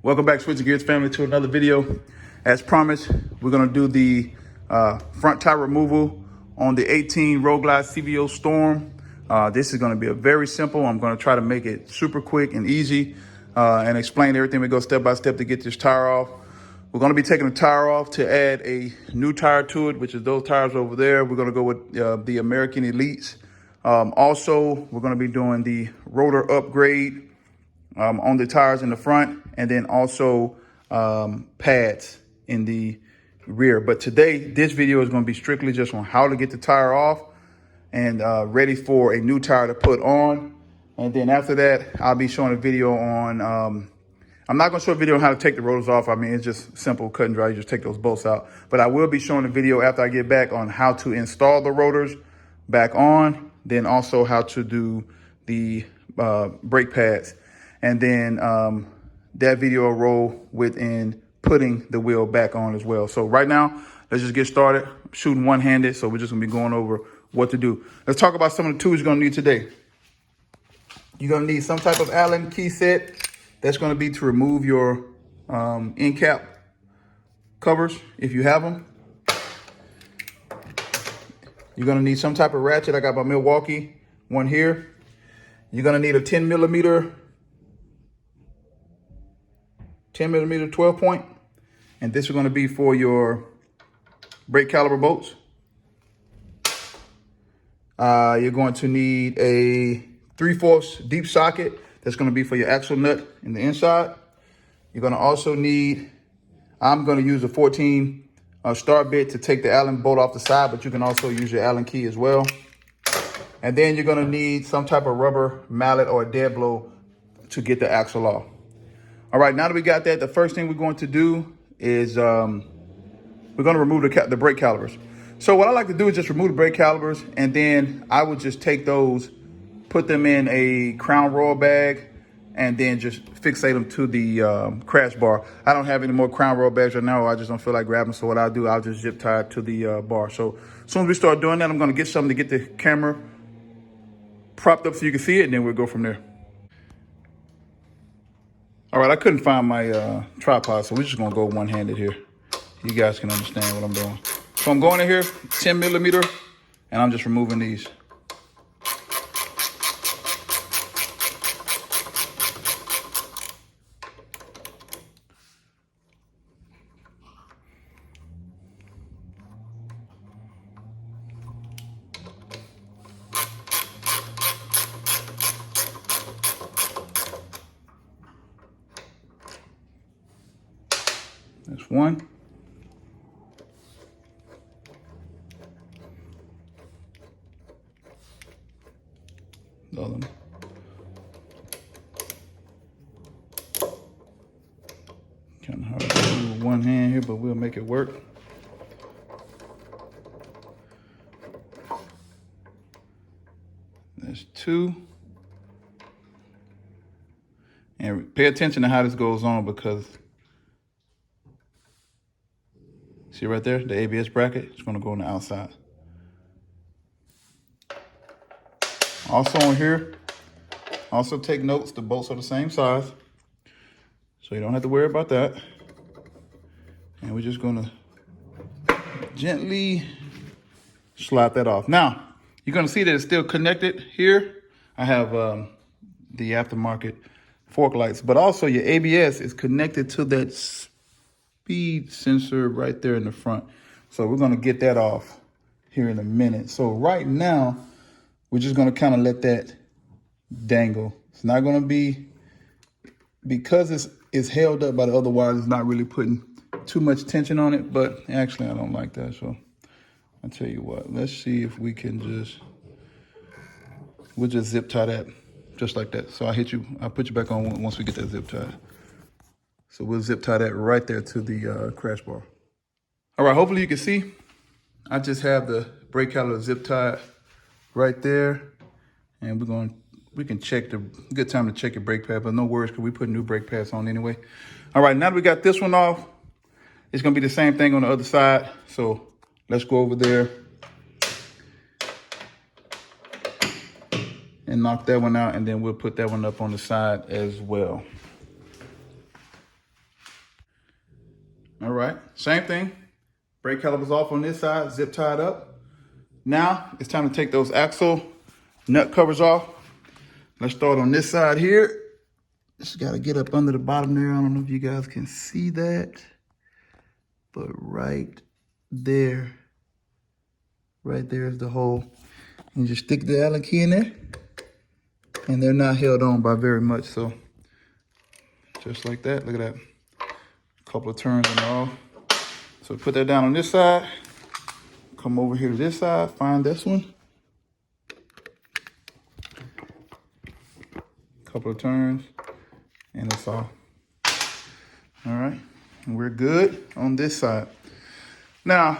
Welcome back, Switching Gears family, to another video. As promised, we're gonna do the front tire removal on the 18 Road Glide CVO Storm. This is gonna be a very simple. I'm gonna try to make it super quick and easy and explain everything. We go step by step to get this tire off. We're gonna be taking the tire off to add a new tire to it, which is those tires over there. We're gonna go with the American Elites. Also, we're gonna be doing the rotor upgrade on the tires in the front, and then also pads in the rear. But today, this video is going to be strictly just on how to get the tire off and ready for a new tire to put on. And then after that, I'll be showing a video on, I'm not going to show a video on how to take the rotors off. I mean, it's just simple, cut and dry. You just take those bolts out. But I will be showing a video after I get back on how to install the rotors back on, then also how to do the brake pads. And then that video will roll within putting the wheel back on as well. So right now, let's just get started. I'm shooting one-handed, so we're just gonna be going over what to do. Let's talk about some of the tools you're gonna need today. You're gonna need some type of Allen key set. That's gonna be to remove your end cap covers if you have them. You're gonna need some type of ratchet. I got my Milwaukee one here. You're gonna need a 10 millimeter 12 point, and this is going to be for your brake caliper bolts. You're going to need a 3/4 deep socket. That's going to be for your axle nut in the inside. You're going to also need, I'm going to use a 14 star bit to take the Allen bolt off the side, but you can also use your Allen key as well. And then you're going to need some type of rubber mallet or a dead blow to get the axle off. All right, now that we got that, the first thing we're going to do is we're going to remove the brake calipers. So what I like to do is just remove the brake calipers, and then I would just take those, put them in a Crown Royal bag, and then just fixate them to the crash bar. I don't have any more Crown Royal bags right now. I just don't feel like grabbing. So what I'll do, I'll just zip tie it to the bar. So as soon as we start doing that, I'm going to get something to get the camera propped up so you can see it, and then we'll go from there. All right, I couldn't find my tripod, so we're just gonna go one-handed here. You guys can understand what I'm doing. So I'm going in here, 10 millimeter, and I'm just removing these. That's one. The other one. Kind of hard to do with one hand here, but we'll make it work. There's two. And pay attention to how this goes on, because see right there, the ABS bracket, it's gonna go on the outside. Also on here, also take notes, the bolts are the same size, so you don't have to worry about that. And we're just gonna gently slide that off. Now, you're gonna see that it's still connected here. I have the aftermarket fork lights, but also your ABS is connected to that speed sensor right there in the front. So we're gonna get that off here in a minute. So right now, we're just gonna kind of let that dangle. It's not gonna be, because it's held up by the other wires, it's not really putting too much tension on it, but actually I don't like that. So I'll tell you what, let's see if we can we'll just zip tie that just like that. So I'll put you back on once we get that zip tied. So we'll zip tie that right there to the crash bar. All right, hopefully you can see. I just have the brake caliper zip tied right there. And we can check good time to check your brake pad, but no worries, because we put new brake pads on anyway. All right, now that we got this one off, it's gonna be the same thing on the other side. So let's go over there and knock that one out, and then we'll put that one up on the side as well. right, same thing. Brake calipers off on this side, zip tied up. Now it's time to take those axle nut covers off. Let's start on this side here. Just got to get up under the bottom there. I don't know if you guys can see that, but right there is the hole. And just stick the Allen key in there, and they're not held on by very much. So just like that, look at that. A couple of turns and all. So put that down on this side. Come over here to this side, find this one. Couple of turns, and it's off. All right, and we're good on this side. Now,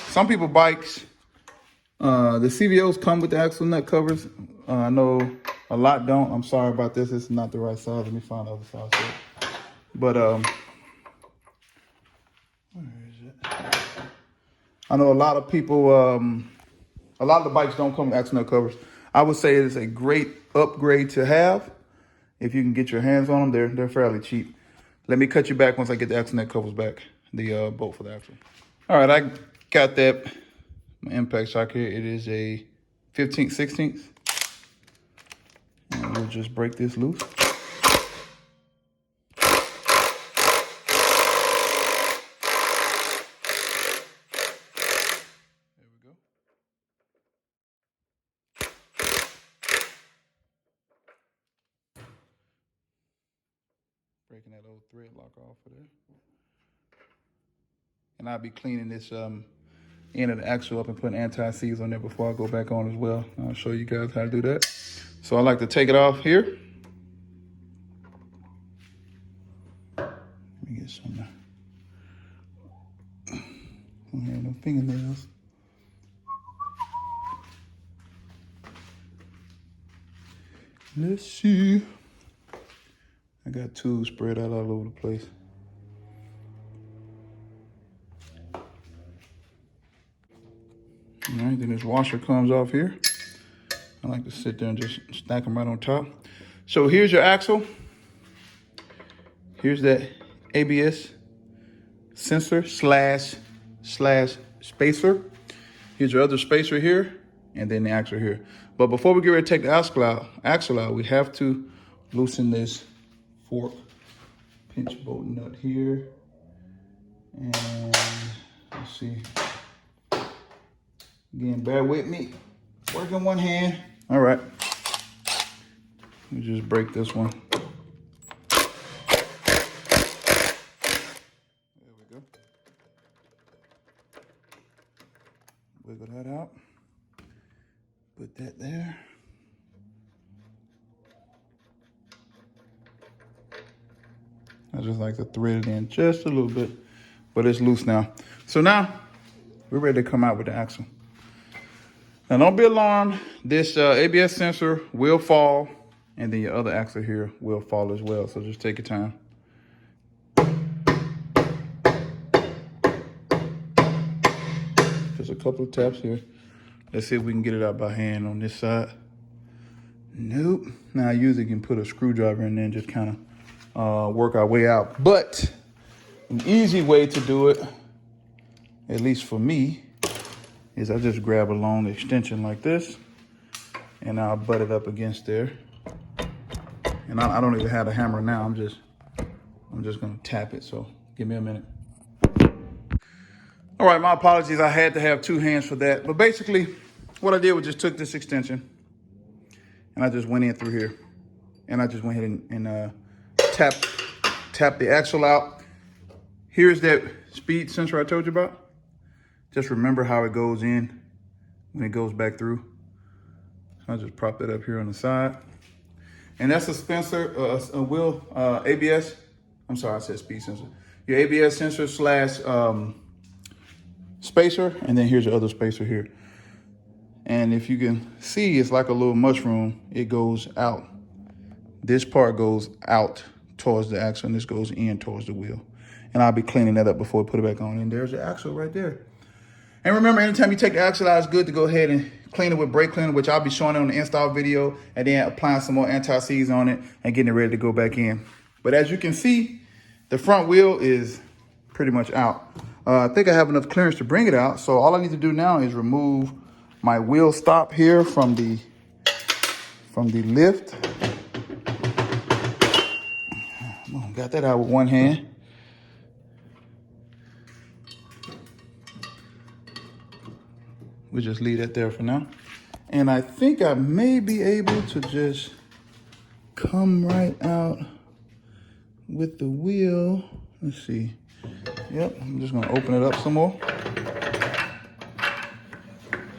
some people bikes, the CVOs come with the axle nut covers. I know a lot don't. I'm sorry about this. It's not the right size. Let me find the other size for it. But where is it? I know a lot of people, a lot of the bikes don't come with axle nut covers. I would say it is a great upgrade to have. If you can get your hands on them, they're fairly cheap. Let me cut you back once I get the axle nut covers back, the bolt for the axle. All right, I got that. My impact shock here, it is a 15th, 16th. And we'll just break this loose. There we go. Breaking that old thread lock off of there. And I'll be cleaning this end of the axle up and putting anti-seize on there before I go back on as well. I'll show you guys how to do that. So I like to take it off here. Let me get some. I don't have no fingernails. Let's see. I got tools spread out all over the place. All right, then this washer comes off here. I like to sit there and just stack them right on top. So here's your axle. Here's that ABS sensor slash spacer. Here's your other spacer here, and then the axle here. But before we get ready to take the axle out, we have to loosen this fork pinch bolt nut here. And let's see. Again, bear with me. Working one hand. All right. We just break this one. There we go. Wiggle that out. Put that there. I just like to thread it in just a little bit, but it's loose now. So now we're ready to come out with the axle. Now don't be alarmed. This ABS sensor will fall, and then your other axle here will fall as well. So just take your time. Just a couple of taps here. Let's see if we can get it out by hand on this side. Nope. Now I usually can put a screwdriver in there and just kind of work our way out. But an easy way to do it, at least for me, is I just grab a long extension like this, and I'll butt it up against there. And I don't even have a hammer now. I'm just gonna tap it. So give me a minute. All right, my apologies. I had to have two hands for that. But basically, what I did was just took this extension, and I just went in through here, and I just went ahead and tap the axle out. Here's that speed sensor I told you about. Just remember how it goes in when it goes back through. I'll just prop that up here on the side. And that's a ABS. I'm sorry, I said speed sensor. Your ABS sensor slash spacer, and then here's your other spacer here. And if you can see, it's like a little mushroom. It goes out. This part goes out towards the axle, and this goes in towards the wheel. And I'll be cleaning that up before we put it back on. And there's the axle right there. And remember, anytime you take the axle out, it's good to go ahead and clean it with brake cleaner, which I'll be showing on the install video, and then applying some more anti-seize on it and getting it ready to go back in. But as you can see, The front wheel is pretty much out. I think I have enough clearance to bring it out. So all I need to do now is remove my wheel stop here from the lift. Got that out with one hand. We'll just leave that there for now. And I think I may be able to just come right out with the wheel. Let's see. Yep, I'm just gonna open it up some more.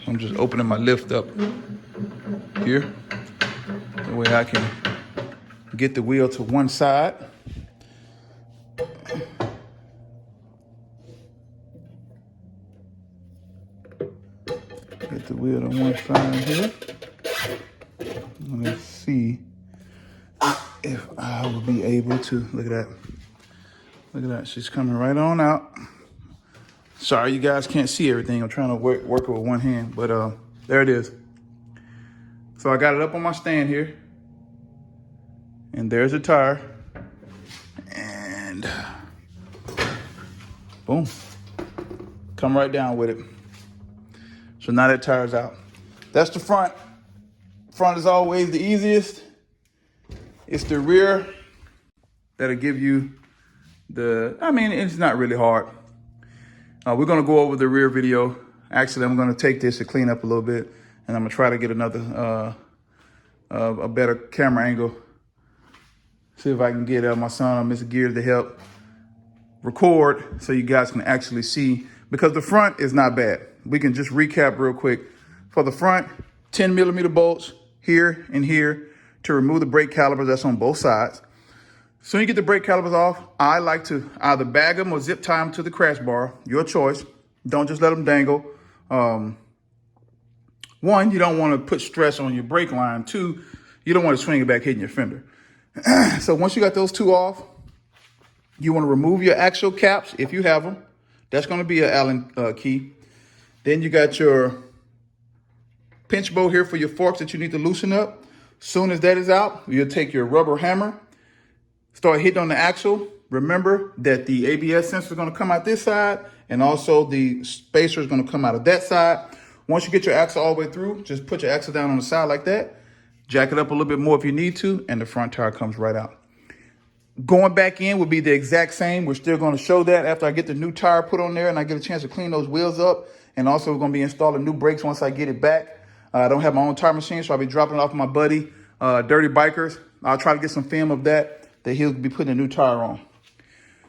I'm just opening my lift up here. That way I can get the wheel to one side. Get the wheel to one side here. Let's see if I will be able to, look at that. Look at that, she's coming right on out. Sorry, you guys can't see everything. I'm trying to work it with one hand, but there it is. So I got it up on my stand here. And there's the tire. And boom, come right down with it. So now that tire's out. That's the front. Front is always the easiest. It's the rear that'll give you it's not really hard. We're gonna go over the rear video. Actually, I'm gonna take this to clean up a little bit, and I'm gonna try to get another, a better camera angle. See if I can get my son or Mr. Gear to help record so you guys can actually see, because the front is not bad. We can just recap real quick. For the front, 10mm bolts here and here to remove the brake calipers. That's on both sides. So you get the brake calipers off. I like to either bag them or zip tie them to the crash bar. Your choice. Don't just let them dangle. One, you don't want to put stress on your brake line. Two, you don't want to swing it back hitting your fender. So once you got those two off, you want to remove your axle caps if you have them. That's going to be an Allen key. Then you got your pinch bolt here for your forks that you need to loosen up. Soon as that is out, you'll take your rubber hammer, start hitting on the axle. Remember that the ABS sensor is going to come out this side, and also the spacer is going to come out of that side. Once you get your axle all the way through, just put your axle down on the side like that. Jack it up a little bit more if you need to, and the front tire comes right out. Going back in will be the exact same. We're still going to show that after I get the new tire put on there and I get a chance to clean those wheels up. And also we're going to be installing new brakes once I get it back. I don't have my own tire machine, so I'll be dropping it off my buddy, Dirty Bikers. I'll try to get some film of that he'll be putting a new tire on.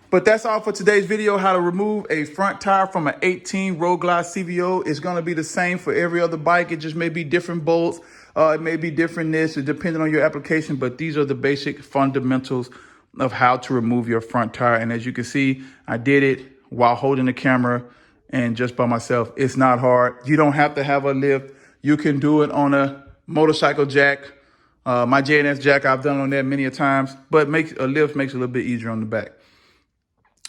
But that's all for today's video, how to remove a front tire from an 18 Road Glide CVO. It's going to be the same for every other bike. It just may be different bolts. It may be different this, depending on your application, but these are the basic fundamentals of how to remove your front tire. And as you can see, I did it while holding the camera and just by myself. It's not hard. You don't have to have a lift. You can do it on a motorcycle jack. My J&S jack, I've done on that many a times, but a lift makes it a little bit easier on the back.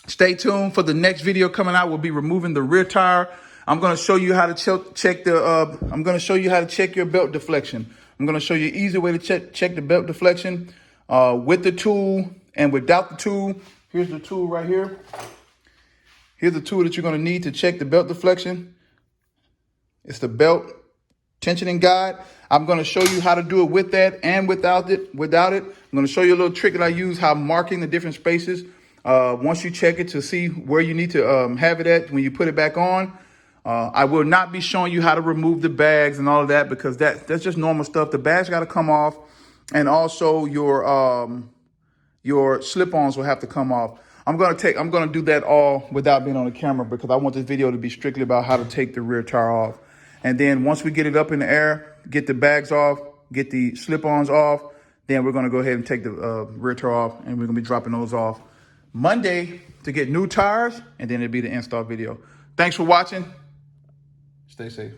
Stay tuned for the next video coming out. We'll be removing the rear tire. I'm going to show you how to check your belt deflection. I'm going to show you an easy way to check the belt deflection with the tool and without the tool. Here's the tool right here. Here's the tool that you're going to need to check the belt deflection. It's the belt tensioning guide. I'm going to show you how to do it with that and without it. I'm going to show you a little trick that I use, how I'm marking the different spaces. Once you check it to see where you need to have it at when you put it back on. I will not be showing you how to remove the bags and all of that, because that's just normal stuff. The bags got to come off, and also your slip-ons will have to come off. I'm gonna do that all without being on the camera, because I want this video to be strictly about how to take the rear tire off. And then once we get it up in the air, get the bags off, get the slip-ons off, then we're gonna go ahead and take the rear tire off, and we're gonna be dropping those off Monday to get new tires, and then it'll be the install video. Thanks for watching. Stay safe.